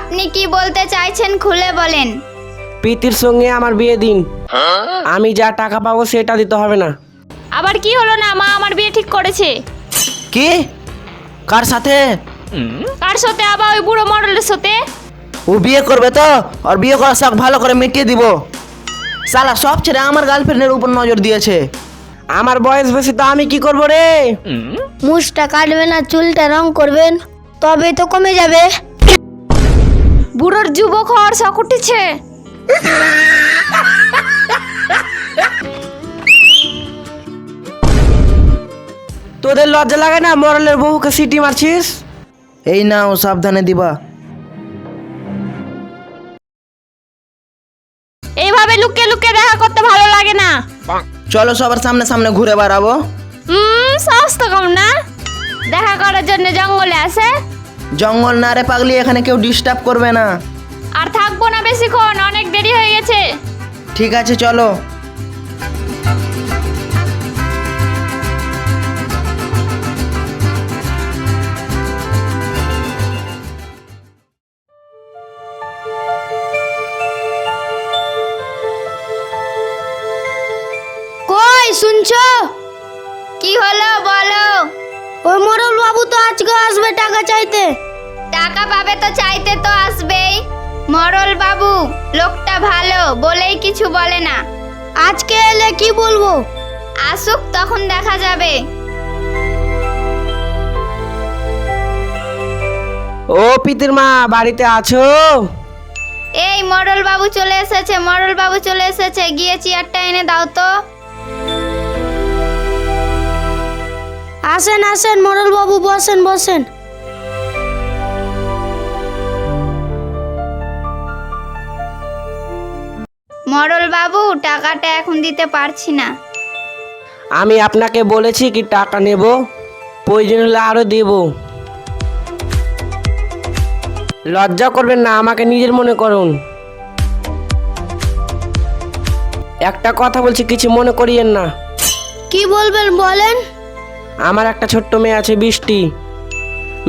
আপনি কি বলতে চাইছেন খুলে বলেন। প্রীতির সঙ্গে আমার বিয়ে দিন, আমি যা টাকা পাবো সেটা দিতে হবে না। আবার কি হলো না, মা আমার বিয়ে ঠিক করেছে। কি? কার সাথে? কার সাথে? আবার ওই বুড়ো মডেলের সাথে। ও বিয়ে করবে তো, আর বিয়ে করার শখ ভালো করে মিটিয়ে দিব। শালা সব ছেড়ে আমার গার্লফ্রেন্ডের উপর নজর দিয়েছে। আমার বয়স বেশি তো আমি কি করবো রে? মুছটা কাটবেন আর চুলটা রং করবেন, তবে তো কমে যাবে। বুড়োর যুবক হওয়ার শখ উঠেছে। তোদের লজ্জা লাগে না মরলের বহুকে সিটি মারছিস? এই নাও, সাবধানে দিবা। এইভাবে লুকিয়ে লুকিয়ে দেখা করতে ভালো লাগে না। চলো সবার সামনে সামনে ঘুরে বেড়াবো। সাহস তো কম না, দেখা করার জন্য জঙ্গলে আসে। জঙ্গল না রে পাগলি, এখানে কেউ ডিস্টার্ব করবে না। আর থাকবো না বেশিক্ষণ, অনেক দেরি হয়ে গেছে। ঠিক আছে চলো। কই শুনছো? কি হলো বলো। ওই মোড়ল বাবু তো আজকে আসবে টাকা চাইতে। টাকা পাবে তো চাইতে তো আসবেই। মরল বাবু লোকটা ভালো বলেই কিছু বলে না। আজকে এলে কি বলবো? আসুক তখন দেখা যাবে। ও প্রীতির মা, বাড়িতে আছো? এই মরল বাবু চলে এসেছে, মরল বাবু চলে এসেছে, গিয়ে চেয়ারটা এনে দাও তো। আসেন আসেন মোড়ল বাবু, বসেন বসেন। মরল বাবু টাকাটা এখন দিতে পারছি না। আমি আপনাকে বলেছি কি টাকা নেব, প্রয়োজন হলে আরো দেব। লজ্জা করবেন না, আমাকে নিজের মনে করুন। একটা কথা বলছি, কিছু মনে করিয়েন না। কি বলবেন বলেন। আমার একটা ছোট্ট মেয়ে আছে, বৃষ্টি।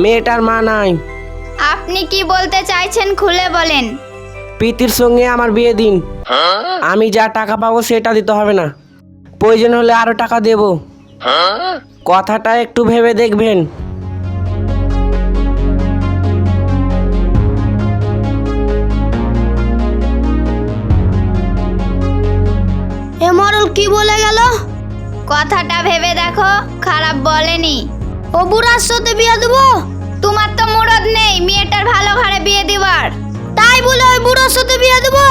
মেয়েটার মা নাই। আপনি কি বলতে চাইছেন খুলে বলেন। প্রীতির সঙ্গে আমার বিয়ে দিন, আমি যা টাকা পাবো সেটা দিতে হবে না। প্রয়োজন হলে আরো টাকা দেব। কথাটা একটু ভেবে দেখবেন। এ মোড়ল কি বলে গেল? কথাটা ভেবে দেখো, খারাপ বলেনি। ও বুড়ার সাথে বিয়ে দেবো? তোমার তো মুরদ নেই মেয়েটার ভালো ঘরে বিয়ে দিবার। তাই বলে ওই বুড়ার সাথে বিয়ে দেবো?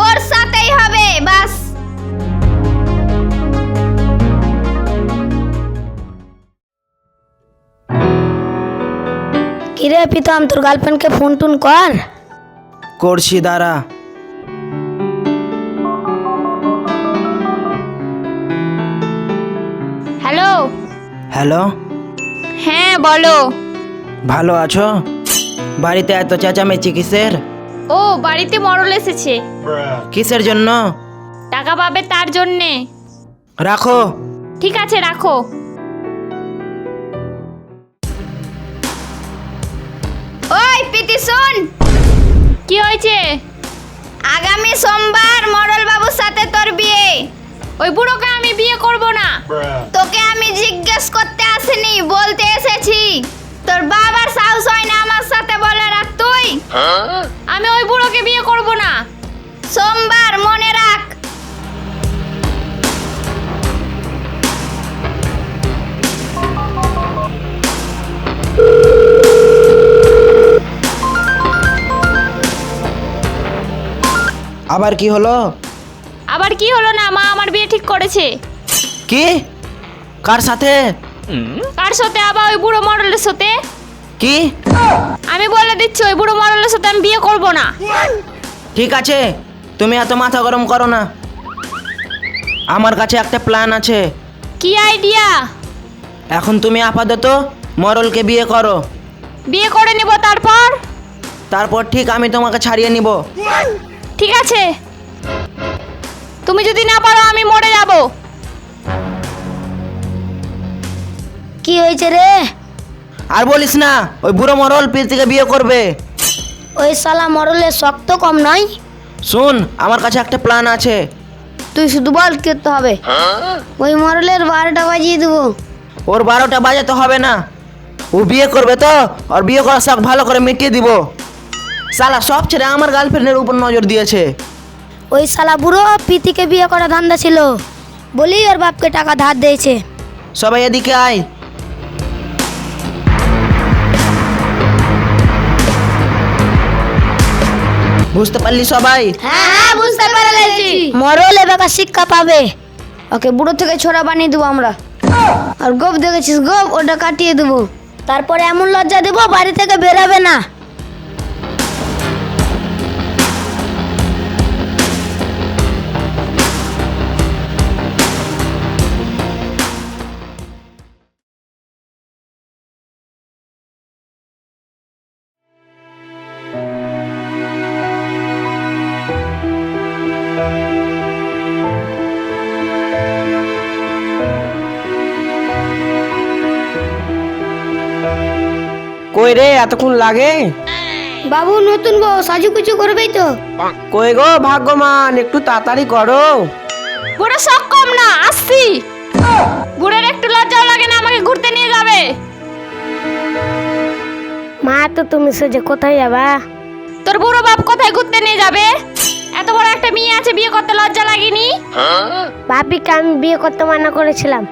ওর সাথেই হবে বাস। কিরে পিতাম, তোর গার্লফ্রেন্ডকে ফোন টোন কর। করছি দাঁড়া। হ্যালো। হ্যালো, হ্যাঁ বলো। ভালো আছো? বাড়িতে এত চেঁচামেচি কিসের? ও বাড়িতে মরল এসেছে, কিসের জন্য? টাকা পাবে তার জন্যে। রাখো। ঠিক আছে রাখো। ওই প্রীতি শোন, কি হয়েছে? আগামী সোমবার মরল বাবুর সাথে তোর বিয়ে। ওই বুড়োকে আমি বিয়ে করব না। তোকে আমি জিজ্ঞেস করতে আসিনি, বলতে এসেছি। তোর বাবার সাহস হয় না আমার সাথে বলে রাখ তুই। আমি ওই বুড়োকে বিয়ে করব না। সোমবার মনে রাখ। আবার কি হলো? আবার কি হলো না, মা আমার বিয়ে ঠিক করেছে। কি? কার সাথে? কার সাথে? আবার ওই বুড়ো মডেলের সাথে। কি? আমি বলে দিচ্ছি, ওই বুড়ো মডেলের সাথে আমি বিয়ে করব না। ঠিক আছে, তুমি এত মাথা গরম করো না। আমার কাছে একটা প্ল্যান আছে। কি আইডিয়া? এখন তুমি আপাতত মরলকে বিয়ে করো, বিয়ে করে নিব, তারপর? তারপর ঠিক আমি তোমাকে ছাড়িয়ে নিব। ঠিক আছে, তুমি যদি না পারো আমি মরে যাব। কি হয়েছে রে? আর বলিস না, ওই বুড়ো মরল প্রীতিকে বিয়ে করবে। ওই শালা মরলের শক্ত কম নয়। শুন, আমার কাছে একটা প্ল্যান আছে। তুই শুধু বল কি করতে হবে। ওই মরলের 12টা বাজিয়ে দেবো। ওর 12টা বাজাতে হবে না, ও বিয়ে করবে তো আর বিয়ে করার শখ ভালো করে মিটিয়ে দিব। শালা সব ছেড়ে আমার গার্লফ্রেন্ডের উপর নজর দিয়েছে। ওই শালা বুড়ো প্রীতিকে বিয়ে করা ধান্দা ছিল বলি ওর বাপকে টাকা ধার দিয়েছে। সবাই এদিকে আয়। বুঝতে পারলি সবাই? হ্যাঁ বুঝতে পেরেছি। মরল এবার শিক্ষা পাবে। ওকে বুড়ো থেকে ছোড়া বানিয়ে দেবো আমরা। আর গোপ দেখেছিস গোপ, ওটা কাটিয়ে দেবো। তারপরে এমন লজ্জা দেবো বাড়ি থেকে বেরাবে না। কই রে, এতক্ষণ লাগে? বাবু নতুন বউ সাজুকুচু করবেই তো। কই গো ভাগ্যমান, একটু তাড়াতাড়ি করো। বুড়ো শখ কম না, আসছি। বুড়োর একটু লজ্জাও লাগে না আমাকে ঘুরতে নিয়ে যাবে? মা তো তুমি সোজা কোথায় যাবা? তোর বুড়ো বাপ কোথায় ঘুরতে নিয়ে যাবে? এত বড় একটা মেয়ে আছে, বিয়ে করতে লজ্জা লাগেনি? বাপিকে আমি বিয়ে করতে মানা করেছিলাম।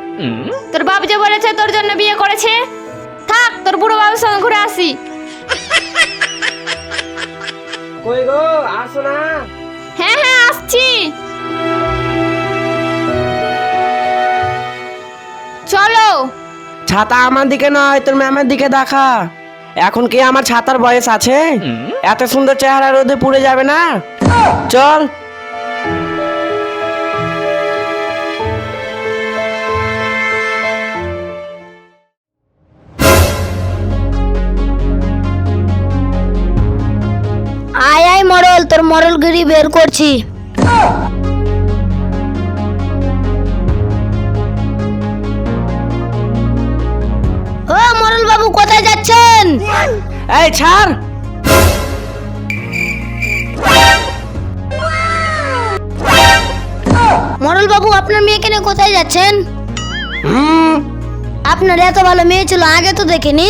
তোর বাপ যে বলেছে তোর জন্য বিয়ে করেছে। থাক, তোর বুড়ো বাবার সঙ্গে ঘুরে আসি। কই গো, আসো না। হ্যাঁ হ্যাঁ আসছি। চলো। ছাতা আমার দিকে নয়, তোর ম্যামের দিকে দেখা। এখন কি আমার ছাতার বয়স আছে? এত সুন্দর চেহারা রোদে পুড়ে যাবে না? চল। আয় আয় মরল, তোর মরলগিরি বের করছি। ও মরল বাবু কোথায় যাচ্ছেন? এই ছাড়। মরল বাবু আপনার মেয়েকে নিয়ে কোথায় যাচ্ছেন? আপনার এত ভালো মেয়ে ছিল আগে তো দেখিনি।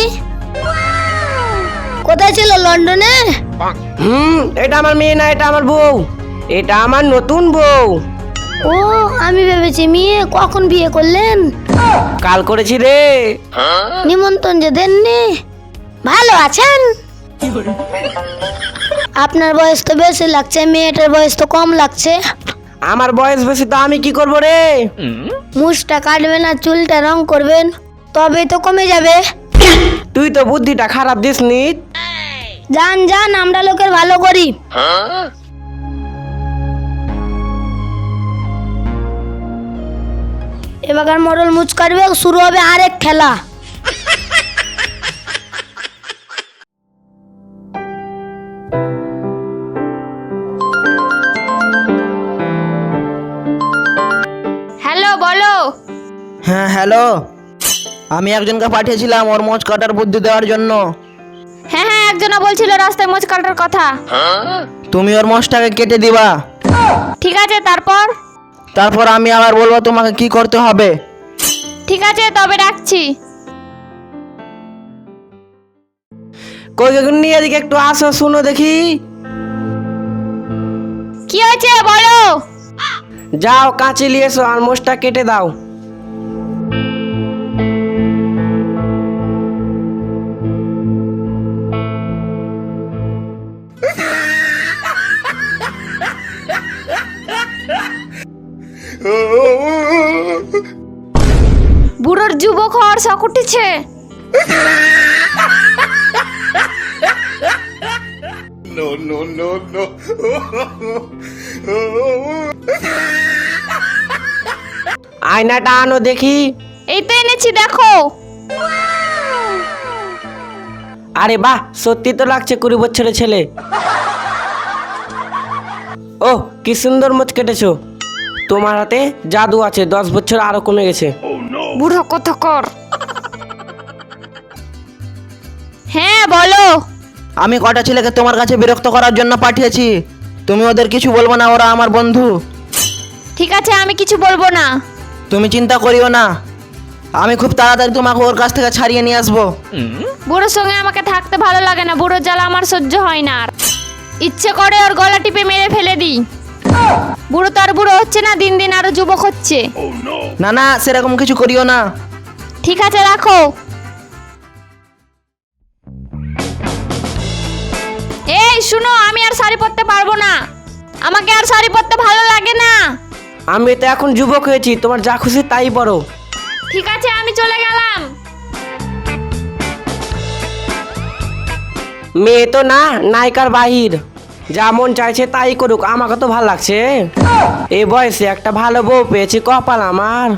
কোথায় ছিল? লন্ডনে? এটা আমার মেয়ে না, এটা আমার বউ। এটা আমার নতুন বউ। ও আমি ভেবেছি মেয়ে। কখন বিয়ে করলেন? কাল করেছি রে। নিমন্ত্রণ যে দেননি। ভালো আছেন? আপনার বয়স তো বেশি লাগছে, মেয়েটার বয়স তো কম লাগছে। আমার বয়স বেশি তো আমি কি করব রে? মুছটা কাটবেন আর চুলটা রং করবেন, তবেই তো কমে যাবে। তুই তো বুদ্ধিটা খারাপ দিস নি। যান যান, আমরা লোকের ভালো করি। এবার মরল মুছ কাটবে, শুরু হবে আরেক খেলা। হ্যালো, বলো। হ্যাঁ হ্যালো, আমি একজনকে পাঠিয়েছিলাম ওর মোচ কাটার বুদ্ধি দেওয়ার জন্য। হ্যাঁ হ্যাঁ, একজনা বলছিল রাস্তায় মোচ কাটার কথা। তুমি ওর মোচটাকে কেটে দিবা। ঠিক আছে, তারপর? তারপর আমি আবার বলবো তোমাকে কি করতে হবে। ঠিক আছে, তবে রাখছি। কই গো নিয়ে এদিকে একটু আসো, শুনো দেখি। কি হয়েছে বলো? যাও কাঁচি নিয়ে এসো আর মোষটা কেটে দাও। বুড়োর যুবক হওয়ার শখ উঠেছে। আয়নাটা আনো দেখি। এই তো এনেছি, দেখো। আরে বাহ, সত্যি তো লাগছে 20 বছরের ছেলে। ও কি সুন্দর মোচ কেটেছো। তোমার হাতে জাদু আছে, 10 বছর আরো কমে গেছে। বুড়ো কত কর। হ্যাঁ বলো। আমি কটা ছেলেকে তোমার কাছে বিরক্ত করার জন্য পাঠিয়েছি, তুমি ওদের কিছু বলবো না, ওরা আমার বন্ধু। ঠিক আছে, আমি কিছু বলবো না। তুমি চিন্তা করিও না, আমি খুব তাড়াতাড়ি তোমাকে ওর কাছ থেকে ছাড়িয়ে নিয়ে আসবো। বুড়োর সঙ্গে আমাকে থাকতে ভালো লাগে না, বুড়োর জ্বালা আমার সহ্য হয় না। আর ইচ্ছে করে ওর গলা টিপে মেরে ফেলে দিই। বুড়ো তো আর বুড়ো হচ্ছে না, দিন দিন আরো যুবক হচ্ছে। না না, সেরকম কিছু করিও না। ঠিক আছে, রাখো। এই শুনো, আমি আর শাড়ি পরতে পারবো না, আমাকে আর শাড়ি পরতে ভালো লাগে না। আমি তো এখন যুবক হয়েছি, তোমার যা খুশি তাই পরো। ঠিক আছে, আমি চলে গেলাম। মেয়ে তো না, নায়িকার বাহির, যা মন চাইছে তাই করুক, আমাকে তো ভালো লাগছে। এই বয়সে একটা ভালো বউ পেয়েছি, কপাল আমার।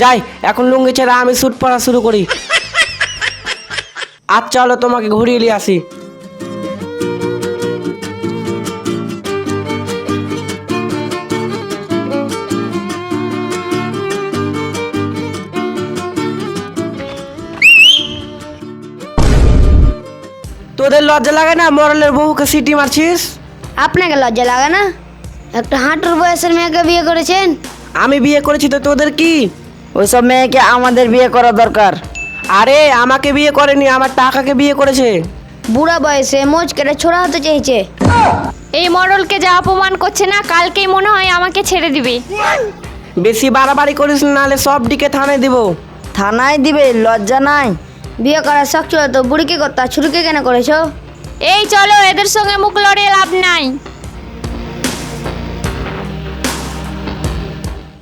যাই এখন লুঙ্গি ছেড়ে আমি স্যুট পরা শুরু করি। আজ চলো তোমাকে ঘুরিয়ে নিয়ে আসি। তোদের লজ্জা লাগে না মরলের বউকে সিটি মারছিস? আপনাকে লজ্জা লাগে না? একটা হাঁটুর বয়সের মেয়েকে বিয়ে করেছেন। আমি বিয়ে করেছি তো তোদের কি? ওইসব মেয়েকে আমাদের বিয়ে করা দরকার। আরে আমাকে বিয়ে করেনি, আমার টাকাকে বিয়ে করেছে। বুড়া বয়সে মোচ কেটে ছোড়া হতে চেয়েছে। এই মডেলকে যা অপমান করছে না, কালকেই মনে হয় আমাকে ছেড়ে দিবে। বেশি বাড়াবাড়ি করিস না, নাহলে সব দিকে থানায় দিব। থানায় দিবে? লজ্জা নাই? বিয়ে করার শখ ছিল তো বুড়িকে করতা, ছুরিকে কেন করেছো? এই চলো, এদের সঙ্গে মুখ লড়িয়ে লাভ নাই।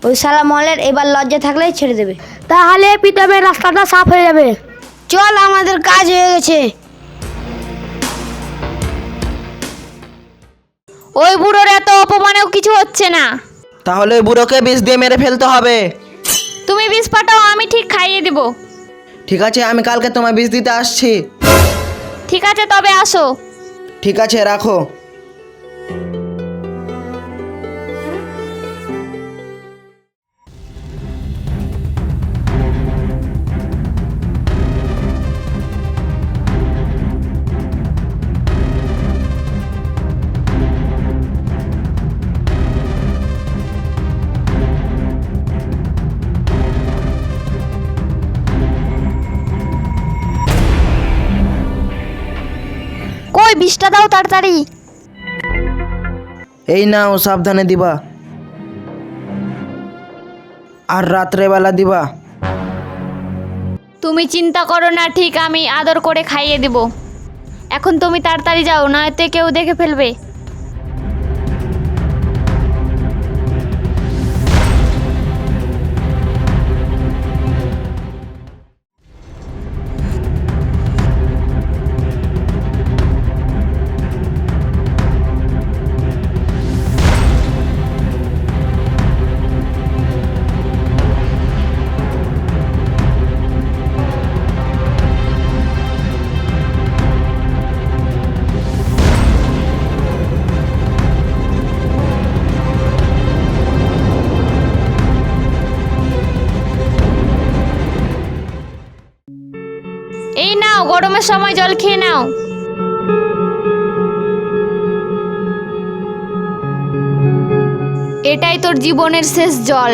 ওই শালা মলের এবার লজ্জা থাকলেই ছেড়ে দেবে, তাহলে পিতাবের রাস্তাটা সাফ হয়ে যাবে। চল, আমাদের কাজ হয়ে গেছে। ওই বুড়োর এত অপমানেও কিছু হচ্ছে না। তাহলে ওই বুড়োকে বিষ দিয়ে মেরে ফেলতে হবে। তুমি বিষ পাঠাও, আমি ঠিক খাইয়ে দিব। ঠিক আছে, আমি কালকে তোমায় বিষ দিতে আসছি। ঠিক আছে, তবে আসো। ঠিক আছে, রাখো। কই বিষটা দাও তাড়াতাড়ি। এই নাও, সাবধানে দিবা, আর রাত্রেবেলা দিবা। তুমি চিন্তা করো না, ঠিক আমি আদর করে খাইয়ে দেব। এখন তুমি তাড়াতাড়ি যাও, নয়তো কেউ দেখে ফেলবে। এই নাও, গরমের সময় জল খেয়ে নাও। এটাই তোর জীবনের শেষ জল।